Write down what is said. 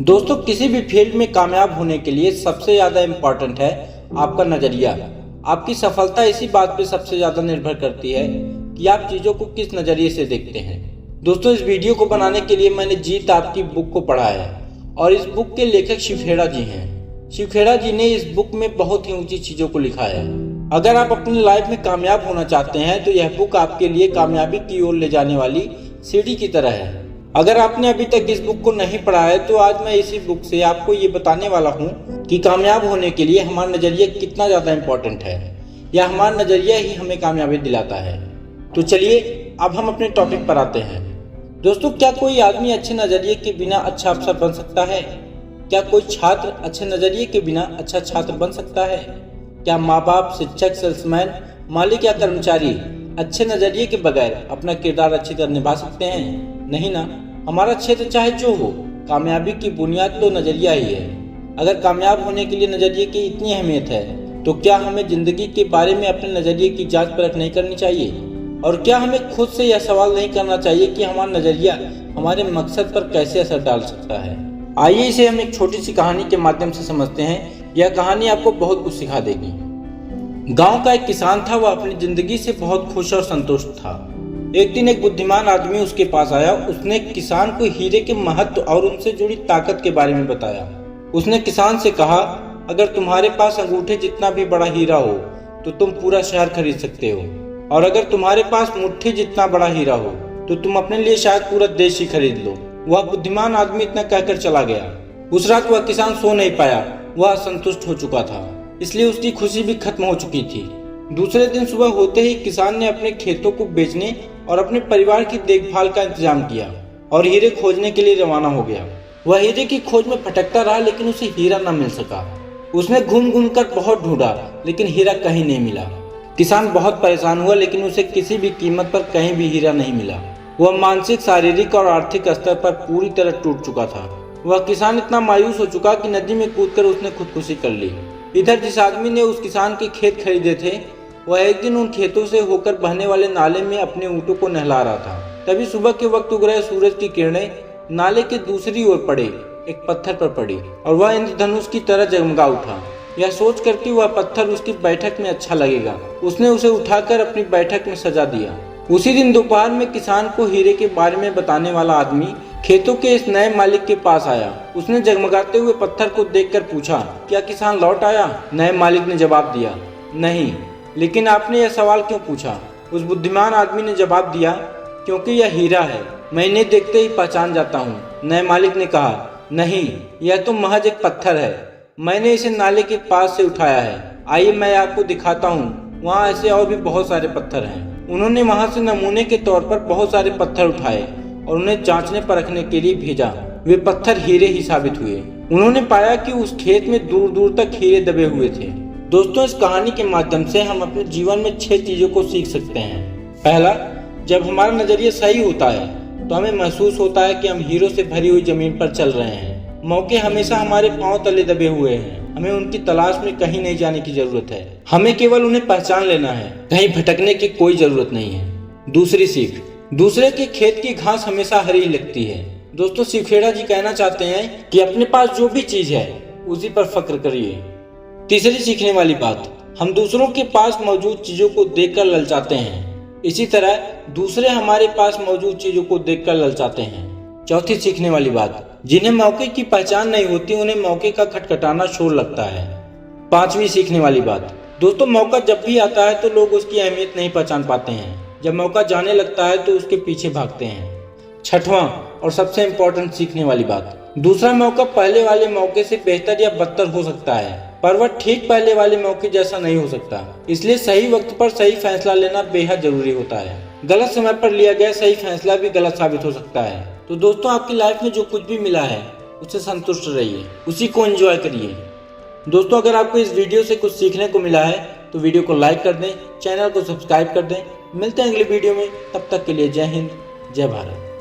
दोस्तों, किसी भी फील्ड में कामयाब होने के लिए सबसे ज़्यादा इम्पॉर्टेंट है आपका नज़रिया। आपकी सफलता इसी बात पे सबसे ज़्यादा निर्भर करती है कि आप चीज़ों को किस नज़रिए से देखते हैं। दोस्तों, इस वीडियो को बनाने के लिए मैंने जीत आपकी बुक को पढ़ा है और इस बुक के लेखक शिवखेड़ा जी हैं। शिवखेड़ा जी ने इस बुक में बहुत ही ऊंची चीज़ों को लिखा है। अगर आप अपनी लाइफ में कामयाब होना चाहते हैं तो यह बुक आपके लिए कामयाबी की ओर ले जाने वाली सीढ़ी की तरह है। अगर आपने अभी तक इस बुक को नहीं पढ़ा है तो आज मैं इसी बुक से आपको ये बताने वाला हूँ कि कामयाब होने के लिए हमारा नज़रिया कितना ज़्यादा इम्पोर्टेंट है या हमारा नज़रिया ही हमें कामयाबी दिलाता है। तो चलिए अब हम अपने टॉपिक पर आते हैं। दोस्तों, क्या कोई आदमी अच्छे नज़रिए के बिना अच्छा अफसर बन सकता है? क्या कोई छात्र अच्छे नज़रिए के बिना अच्छा छात्र बन सकता है? क्या माँ बाप, शिक्षक, सेल्समैन, मालिक या कर्मचारी अच्छे नज़रिए के बगैर अपना किरदार अच्छी तरह निभा सकते हैं? नहीं ना। हमारा क्षेत्र चाहे जो हो, कामयाबी की बुनियाद तो नज़रिया ही है। अगर कामयाब होने के लिए नज़रिए की इतनी अहमियत है तो क्या हमें ज़िंदगी के बारे में अपने नज़रिए की जांच परख नहीं करनी चाहिए? और क्या हमें खुद से यह सवाल नहीं करना चाहिए कि हमारा नज़रिया हमारे मकसद पर कैसे असर डाल सकता है? आइए इसे हम एक छोटी सी कहानी के माध्यम से समझते हैं। यह कहानी आपको बहुत कुछ सिखा देगी। गांव का एक किसान था। वह अपनी जिंदगी से बहुत खुश और संतुष्ट था। एक दिन एक बुद्धिमान आदमी उसके पास आया। उसने किसान को हीरे के महत्व और उनसे जुड़ी ताकत के बारे में बताया। उसने किसान से कहा, अगर तुम्हारे पास अंगूठे जितना भी बड़ा हीरा हो तो तुम पूरा शहर खरीद सकते हो, और अगर तुम्हारे पास मुट्ठी जितना बड़ा हीरा हो तो तुम अपने लिए शायद पूरा देश ही खरीद लो। वह बुद्धिमान आदमी इतना कहकर चला गया। उस रात वह किसान सो नहीं पाया। वह असंतुष्ट हो चुका था, इसलिए उसकी खुशी भी खत्म हो चुकी थी। दूसरे दिन सुबह होते ही किसान ने अपने खेतों को बेचने और अपने परिवार की देखभाल का इंतजाम किया और हीरे खोजने के लिए रवाना हो गया। वह हीरे की खोज में भटकता रहा, लेकिन उसे हीरा न मिल सका। उसने घूम घूम कर बहुत ढूंढा, लेकिन हीरा कहीं नहीं मिला। किसान बहुत परेशान हुआ, लेकिन उसे किसी भी कीमत पर कहीं भी हीरा नहीं मिला। वह मानसिक, शारीरिक और आर्थिक स्तर पर पूरी तरह टूट चुका था। वह किसान इतना मायूस हो चुका कि नदी में कूदकर उसने खुदकुशी कर ली। इधर जिस आदमी ने उस किसान के खेत खरीदे थे, वह एक दिन उन खेतों से होकर बहने वाले नाले में अपने ऊँटों को नहला रहा था। तभी सुबह के वक्त उग रहे सूरज की किरणें नाले के दूसरी ओर पड़े एक पत्थर पर पड़ी और वह इंद्रधनुष की तरह जगमगा उठा। यह सोच कर कि वह पत्थर उसकी बैठक में अच्छा लगेगा, उसने उसे उठाकर अपनी बैठक में सजा दिया। उसी दिन दोपहर में किसान को हीरे के बारे में बताने वाला आदमी खेतों के इस नए मालिक के पास आया। उसने जगमगाते हुए पत्थर को देखकर पूछा, क्या किसान लौट आया? नए मालिक ने जवाब दिया, नहीं। लेकिन आपने यह सवाल क्यों पूछा? उस बुद्धिमान आदमी ने जवाब दिया, क्योंकि यह हीरा है, मैं इन्हें देखते ही पहचान जाता हूँ। नए मालिक ने कहा, नहीं, यह तो महज एक पत्थर है, मैंने इसे नाले के पास से उठाया है। आइए मैं आपको दिखाता हूँ, वहाँ ऐसे और भी बहुत सारे पत्थर हैं। उन्होंने वहाँ से नमूने के तौर पर बहुत सारे पत्थर उठाए और उन्हें जांचने परखने के लिए भेजा। वे पत्थर हीरे ही साबित हुए। उन्होंने पाया कि उस खेत में दूर दूर तक हीरे दबे हुए थे। दोस्तों, इस कहानी के माध्यम से हम अपने जीवन में 6 चीजों को सीख सकते हैं। पहला, जब हमारा नजरिया सही होता है तो हमें महसूस होता है कि हम हीरों से भरी हुई जमीन पर चल रहे हैं। मौके हमेशा हमारे पांव तले दबे हुए हैं। हमें उनकी तलाश में कहीं नहीं जाने की जरूरत है, हमें केवल उन्हें पहचान लेना है। कहीं भटकने की कोई जरूरत नहीं है। दूसरी सीख, दूसरे के खेत की घास हमेशा हरी लगती है। दोस्तों, शिवखेड़ा जी कहना चाहते हैं कि अपने पास जो भी चीज है उसी पर फक्र करिए। तीसरी सीखने वाली बात, हम दूसरों के पास मौजूद चीजों को देखकर ललचाते हैं, इसी तरह दूसरे हमारे पास मौजूद चीजों को देखकर ललचाते हैं। चौथी सीखने वाली बात, जिन्हें मौके की पहचान नहीं होती उन्हें मौके का खटखटाना शोर लगता है। पांचवी सीखने वाली बात, दोस्तों, मौका जब भी आता है तो लोग उसकी अहमियत नहीं पहचान पाते हैं। जब मौका जाने लगता है तो उसके पीछे भागते हैं। छठवां और सबसे इम्पोर्टेंट सीखने वाली बात, दूसरा मौका पहले वाले मौके से बेहतर या बदतर हो सकता है, पर वह ठीक पहले वाले मौके जैसा नहीं हो सकता। इसलिए सही वक्त पर सही फैसला लेना बेहद जरूरी होता है। गलत समय पर लिया गया सही फैसला भी गलत साबित हो सकता है। तो दोस्तों, आपकी लाइफ में जो कुछ भी मिला है उससे संतुष्ट रहिए, उसी को एंजॉय करिए। दोस्तों, अगर आपको इस वीडियो से कुछ सीखने को मिला है तो वीडियो को लाइक कर दें, चैनल को सब्सक्राइब कर दें। मिलते हैं अगली वीडियो में, तब तक के लिए जय हिंद, जय भारत।